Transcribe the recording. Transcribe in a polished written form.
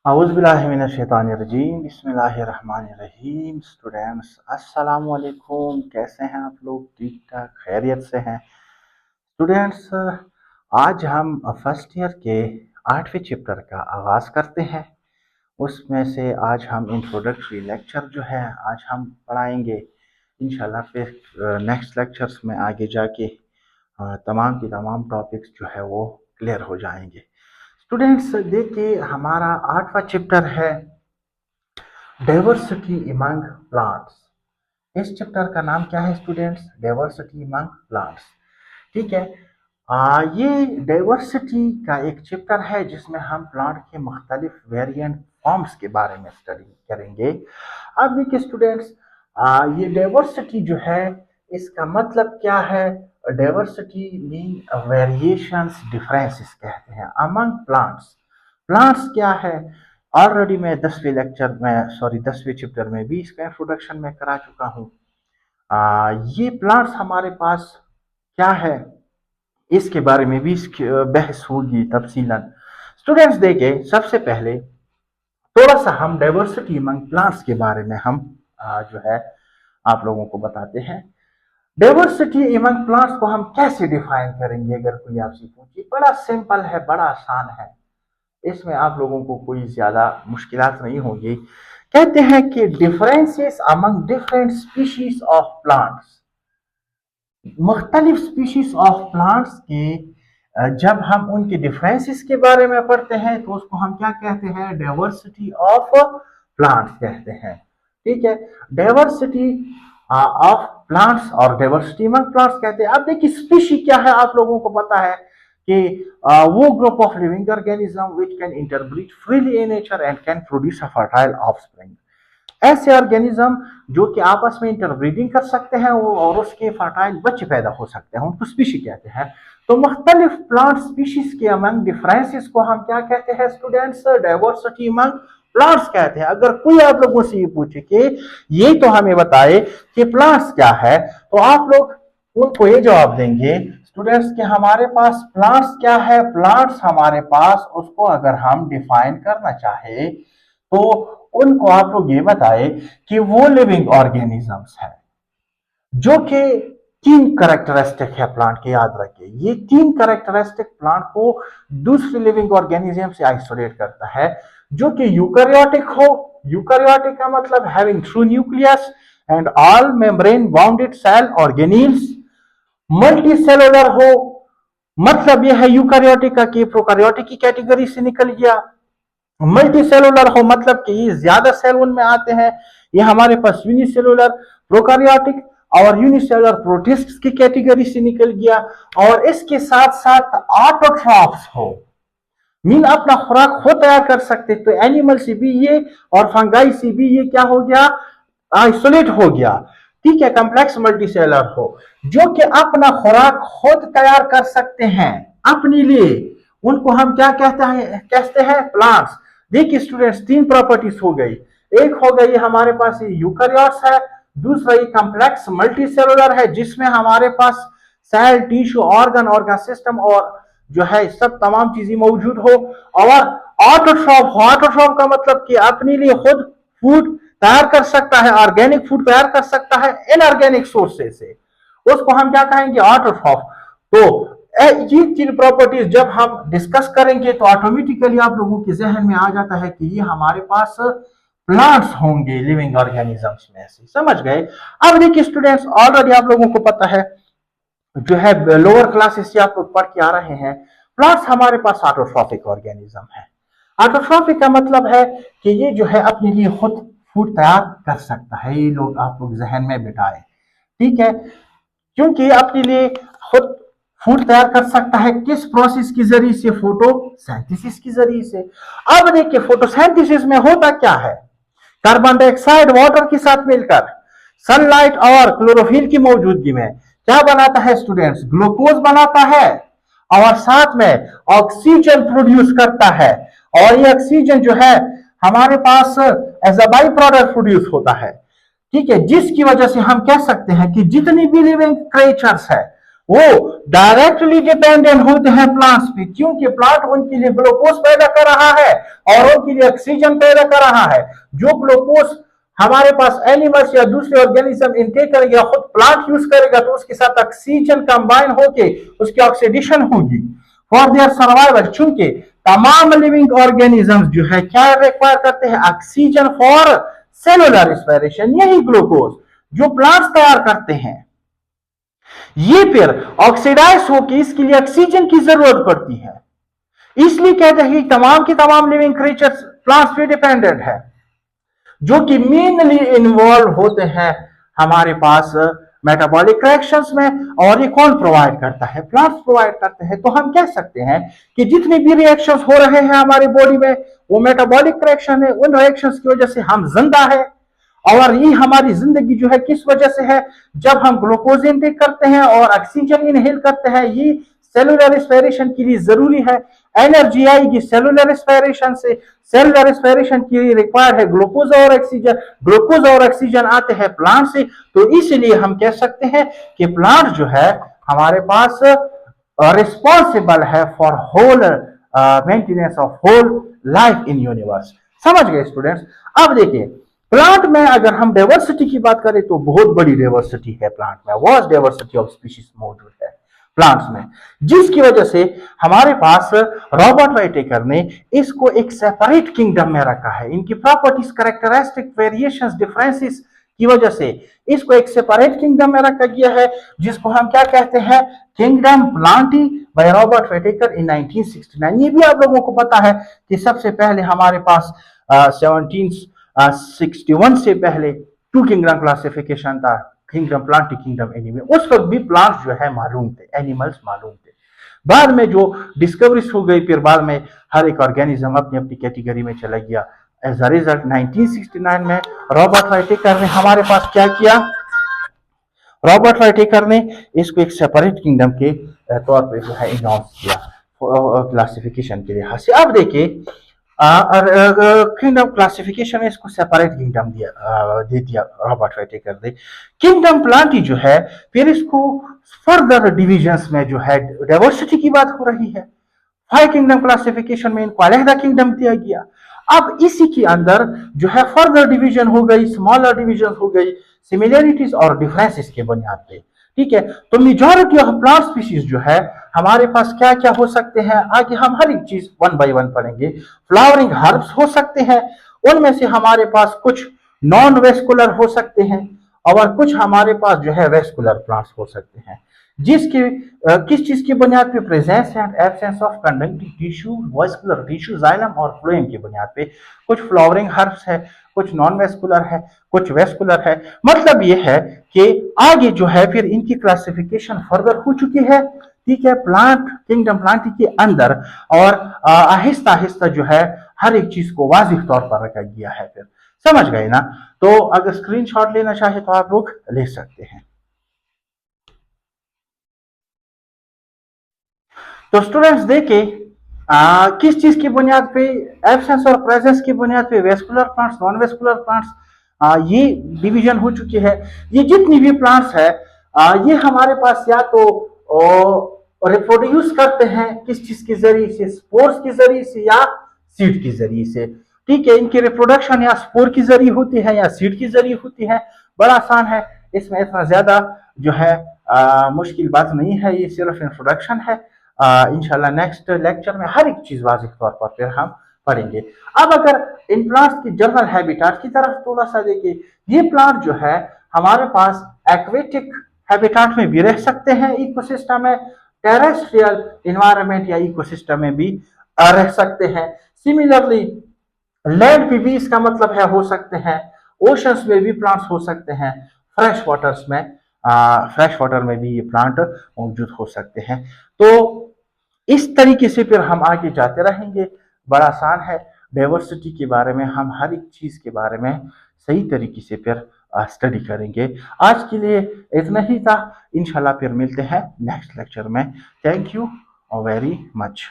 औज़ुबिल्लाहिमिनश्शैतानिर्रजीम बिस्मिल्लाहिर्रहमानिर्रहीम। स्टूडेंट्स अस्सलाम वालेकुम, कैसे हैं आप लोग? ठीक ठाक खैरियत से हैं? स्टूडेंट्स, आज हम फर्स्ट ईयर के 8वें चैप्टर का आगाज़ करते हैं। उसमें से आज हम इंट्रोडक्टरी लेक्चर जो है आज हम पढ़ाएंगे इंशाल्लाह। फिर नेक्स्ट लेक्चर्स में आगे जाके तमाम की तमाम टॉपिक्स जो है वो क्लियर हो जाएंगे। स्टूडेंट्स देखिए, हमारा 8वां चैप्टर है डाइवर्सिटी इमंग प्लांट्स। इस चैप्टर का नाम क्या है स्टूडेंट्स? Diversity among plants. ठीक है। ये डाइवर्सिटी का एक चैप्टर है जिसमें हम प्लांट के मुख्तलिफ वेरिएंट फॉर्म्स के बारे में स्टडी करेंगे। अब देखिए स्टूडेंट्स, ये डाइवर्सिटी जो है इसका मतलब क्या है? डाइवर्सिटी मीन वेरिएशंस, डिफरेंसेस कहते हैं अमंग प्लांट्स। प्लांट्स क्या है? ऑलरेडी मैं 10वें चैप्टर में भी इसका इंट्रोडक्शन में करा चुका हूँ। ये प्लांट्स हमारे पास क्या है इसके बारे में भी बहस होगी तफसीलन। स्टूडेंट्स देखिए, सबसे पहले थोड़ा सा हम डाइवर्सिटी अमंग प्लांट्स के बारे में हम जो है आप लोगों को बताते हैं। डाइवर्सिटी अमंग प्लांट्स को हम कैसे डिफाइन करेंगे? अगर कोई आपसे पूछे, बड़ा सिंपल है, बड़ा आसान है, इसमें आप लोगों को कोई ज्यादा मुश्किलात नहीं होगी। कहते हैं कि differences among different species of plants. मुख्तलिफ स्पीशीज ऑफ प्लांट्स के जब हम उनके डिफरेंसेस के बारे में पढ़ते हैं तो उसको हम क्या कहते हैं? डाइवर्सिटी ऑफ प्लांट्स कहते हैं। ठीक है, डाइवर्सिटी ऑफ प्लांट्स और डाइवर्सिटी अमंग प्लांट्स कहते हैं। अब देखिए, स्पीशी क्या है? आप लोगों को पता है कि वो group of living organism which can interbreed freely in nature and can produce a fertile offspring. ऐसे ऑर्गेनिज्म जो कि आपस में इंटरब्रीडिंग कर सकते हैं और उसके फर्टाइल बच्चे पैदा हो सकते हैं, उनको स्पीशी कहते हैं। तो मुख्तलिफ प्लांट स्पीशीज के अमंग डिफरेंसेस को हम क्या कहते हैं स्टूडेंट्स? डाइवर्सिटी अमंग प्लांट्स कहते हैं। अगर कोई आप लोगों से ये पूछे कि ये तो हमें बताए कि प्लांट्स क्या है, तो आप लोग उनको ये जवाब देंगे स्टूडेंट्स कि हमारे पास प्लांट्स क्या है? प्लांट्स हमारे पास, उसको अगर हम डिफाइन करना चाहे तो उनको आप लोग ये बताए कि वो लिविंग ऑर्गेनिजम्स है जो कि तीन करेक्टरिस्टिक है प्लांट के। याद रखिए, ये तीन करेक्टरिस्टिक प्लांट को दूसरे लिविंग ऑर्गेनिज्म से आइसोलेट करता है, जो कि यूकैरियोटिक हो। यूकैरियोटिक का मतलब having true nucleus and all membrane bounded cell organelles. Multicellular हो, मतलब यह है यूकैरियोटिक का कि प्रोकैरियोटिक की कैटेगरी से निकल गया। मल्टी सेलुलर हो मतलब कि ये ज्यादा सेल उनमें आते हैं, ये हमारे पास यूनिसेलुलर प्रोकैरियोटिक और यूनिसेलुलर प्रोटिस्ट की कैटेगरी से निकल गया। और इसके साथ साथ ऑटोट्रॉफ्स हो, मीन अपना खुराक खुद तैयार कर सकते। तो एनिमल से भी ये और फंगाई से भी ये क्या हो गया? आइसोलेट हो गया। ठीक है, कम्प्लेक्स मल्टीसेलर हो जो कि अपना खुराक खुद तैयार कर सकते हैं अपने लिए, उनको हम क्या कहते हैं? प्लांट्स। देखिए स्टूडेंट्स, तीन प्रॉपर्टीज हो गई। एक हो गई हमारे पास ये यूकैरियोट्स है, दूसरा ये कम्प्लेक्स मल्टीसेलुलर है जिसमें हमारे पास सेल, टिश्यू, ऑर्गन सिस्टम और जो है सब तमाम चीजें मौजूद हो। और ऑटोट्रॉफ, ऑटोट्रॉफ का मतलब कि अपने लिए खुद फूड तैयार कर सकता है, ऑर्गेनिक फूड तैयार कर सकता है इनऑर्गेनिक सोर्सेज से, उसको हम क्या कहेंगे? ऑटोट्रॉफ। तो ये तीन प्रॉपर्टीज जब हम डिस्कस करेंगे तो ऑटोमेटिकली आप लोगों के जहन में आ जाता है कि ये हमारे पास प्लांट्स होंगे लिविंग ऑर्गेनिजम्स में से। समझ गए? अब देखिए स्टूडेंट्स, ऑलरेडी आप लोगों को पता है, जो है लोअर क्लासेस से आप लोग पढ़ के आ रहे हैं, प्लांट्स हमारे पास ऑटोट्रॉफिक ऑर्गेनिज्म है। ऑटोट्रॉफिक का मतलब है कि ये जो है अपने लिए खुद फूड तैयार कर सकता है। ये लोग आप लोग जहन में बिठाए, ठीक है, क्योंकि अपने लिए खुद फूड तैयार कर सकता है। किस प्रोसेस के जरिए से? फोटोसिंथेसिस के जरिए से। अब देखिए, फोटोसिंथेसिस में होता क्या है? कार्बन डाइऑक्साइड वाटर के साथ मिलकर सनलाइट और क्लोरोफिल की मौजूदगी में क्या बनाता है स्टूडेंट्स? ग्लूकोज बनाता है और साथ में ऑक्सीजन प्रोड्यूस करता है। और ये ऑक्सीजन जो है हमारे पास as a by product produce होता है। ठीक है, जिसकी वजह से हम कह सकते हैं कि जितनी भी लिविंग क्रिएचर्स है वो डायरेक्टली डिपेंडेंट होते हैं प्लांट्स पे, क्योंकि प्लांट उनके लिए ग्लूकोज पैदा कर रहा है और उनके लिए ऑक्सीजन पैदा कर रहा है। जो ग्लूकोज हमारे पास एनिमल्स या दूसरे ऑर्गेनिज्म इनटेक करेंगे या खुद प्लांट यूज करेगा तो उसके साथ ऑक्सीजन कंबाइन होके उसकी ऑक्सीडेशन होगी फॉर देयर सर्वाइवल। चूंकि तमाम लिविंग ऑर्गेनिजम्स जो है क्या रिक्वायर करते हैं, ऑक्सीजन फॉर सेलुलर रेस्पिरेशन। यही ग्लूकोज जो प्लांट्स तैयार करते हैं ये फिर ऑक्सीडाइज होकर इसके लिए ऑक्सीजन की जरूरत पड़ती है। इसलिए कहते हैं कि तमाम के तमाम लिविंग क्रिएचर्स प्लांट्स पे डिपेंडेंट है, जो कि मेनली इन्वॉल्व होते हैं हमारे पास मेटाबॉलिक रिएक्शंस में। और ये कौन प्रोवाइड करता है, प्लांट्स प्रोवाइड करते हैं। तो हम कह सकते हैं कि जितने भी रिएक्शंस हो रहे हैं हमारी बॉडी में वो मेटाबॉलिक रिएक्शन है। उन रिएक्शंस की वजह से हम जिंदा है और ये हमारी जिंदगी जो है किस वजह से है, जब हम ग्लूकोज इनटेक करते हैं और ऑक्सीजन इनहेल करते हैं। ये सेलुलर रेस्पिरेशन के लिए जरूरी है। एनर्जी आएगी सेलुलर रेस्पिरेशन से। सेलुलर रेस्पिरेशन के लिए रिक्वायर्ड है ग्लूकोज और ऑक्सीजन। ग्लूकोज और ऑक्सीजन आते हैं प्लांट से। तो इसलिए हम कह सकते हैं कि प्लांट जो है हमारे पास रिस्पॉन्सिबल है for whole maintenance of whole life in universe. समझ गए स्टूडेंट्स। अब देखिए प्लांट में अगर हम डाइवर्सिटी की बात करें तो बहुत बड़ी डाइवर्सिटी है प्लांट में। वास्ट डाइवर्सिटी ऑफ स्पीशीज मौजूद है प्लांट्स में, जिसकी वजह से हमारे पास रॉबर्ट वाइटेकर ने इसको एक सेपरेट किंगडम में रखा है। इनकी प्रॉपर्टीज, कैरेक्टरिस्टिक, वेरिएशंस, डिफरेंसेस की वजह से इसको एक सेपरेट किंगडम में रखा गया है, जिसको हम क्या कहते हैं, किंगडम प्लांटी बाय रॉबर्ट वाइटेकर इन 1969। ये भी आप लोगों को पता है कि सबसे पहले हमारे पास 1761 से पहले टू किंगडम क्लासिफिकेशन था, किंगडम प्लांटी, किंगडम एनिमल। उस वक्त भी प्लांट्स जो है मालूम थे, एनिमल्स मालूम थे। बाद में जो डिस्कवरीज हो गई, फिर बाद में हर एक ऑर्गेनिज्म अपनी अपनी कैटेगरी में चला गया। एज अ रिजल्ट 1969 में रॉबर्ट वाइटेकर ने हमारे पास क्या किया, रॉबर्ट वाइटेकर ने इसको एक सेपरेट किंगडम के तौर पे जो है अनाउंस किया क्लासिफिकेशन के लिहाज से। अब देखिए किंगडम क्लासिफिकेशन में इसको सेपरेट किंगडम दे दिया रॉबर्ट वाइटेकर ने। किंगडम प्लांटी जो है फिर इसको फर्दर डिविजन्स में जो है डाइवर्सिटी की बात हो रही है। 5 किंगडम क्लासिफिकेशन में इनको अलहदा किंगडम दिया गया। अब इसी के अंदर जो है फर्दर डिवीजन हो गई, स्मॉलर डिवीजन हो गई, सिमिलरिटीज और डिफरेंसेस के बुनियाद पे। ठीक है, तो मेजॉरिटी ऑफ प्लांट स्पीशीज जो है हमारे पास क्या क्या हो सकते हैं, आगे हम हर एक चीज वन बाय वन पढ़ेंगे। फ्लावरिंग हर्ब्स हो सकते हैं, उनमें से हमारे पास कुछ नॉन वेस्कुलर हो सकते हैं और कुछ हमारे पास जो है वेस्कुलर प्लांट्स हो सकते हैं, जिसके किस चीज की बुनियाद पे, presence and absence of conductive tissue, vascular tissue, xylem और फ्लोएम की बुनियाद पे। कुछ फ्लावरिंग हर्ब्स है, कुछ नॉन वेस्कुलर है, कुछ वेस्कुलर है। मतलब ये है कि आगे जो है फिर इनकी क्लासिफिकेशन फर्दर हो चुकी है। ठीक है, प्लांट किंगडम प्लांटी के अंदर, और आहिस्ता आहिस्ता जो है हर एक चीज को वाजिह तौर पर रखा गया है। फिर समझ गए ना। तो अगर स्क्रीनशॉट लेना चाहे तो आप लोग ले सकते हैं। तो स्टूडेंट्स देखिए किस चीज की बुनियाद पे, एब्सेंस और प्रेजेंस की बुनियाद पे vascular plants, non vascular plants ये डिवीजन हो चुकी है। ये जितनी भी प्लांट्स है ये हमारे पास या तो रिप्रोड्यूस करते हैं किस चीज के जरिए से, स्पोर्स के जरिए से या सीड के जरिए से। ठीक है, इनकी रिप्रोडक्शन या स्पोर के जरिए होती है या सीड के जरिए होती है। बड़ा आसान है, इसमें इतना ज्यादा जो है मुश्किल बात नहीं है, ये सिर्फ इंट्रोडक्शन है। इंशाल्लाह नेक्स्ट लेक्चर में हर एक चीज वाजिह तौर पर फिर हम पढ़ेंगे। अब अगर इन प्लांट्स की जनरल हैबिटाट की तरफ थोड़ा सा देखिए, ये प्लांट जो है हमारे पास एक्वेटिक हैबिटाट में भी रह सकते हैं, इकोसिस्टम में, टेरेस्ट्रियल इन्वायरमेंट या इकोसिस्टम में भी रह सकते हैं। सिमिलरली लैंड पे भी इसका मतलब है हो सकते हैं, ओशंस में भी प्लांट्स हो सकते हैं, फ्रेश वाटर्स में फ्रेश वाटर में भी ये प्लांट मौजूद हो सकते हैं। तो इस तरीके से फिर हम आगे जाते रहेंगे। बड़ा आसान है, डाइवर्सिटी के बारे में हम हर एक चीज के बारे में सही तरीके से फिर स्टडी करेंगे। आज के लिए इतना ही था, इंशाल्लाह फिर मिलते हैं नेक्स्ट लेक्चर में। Thank you very much.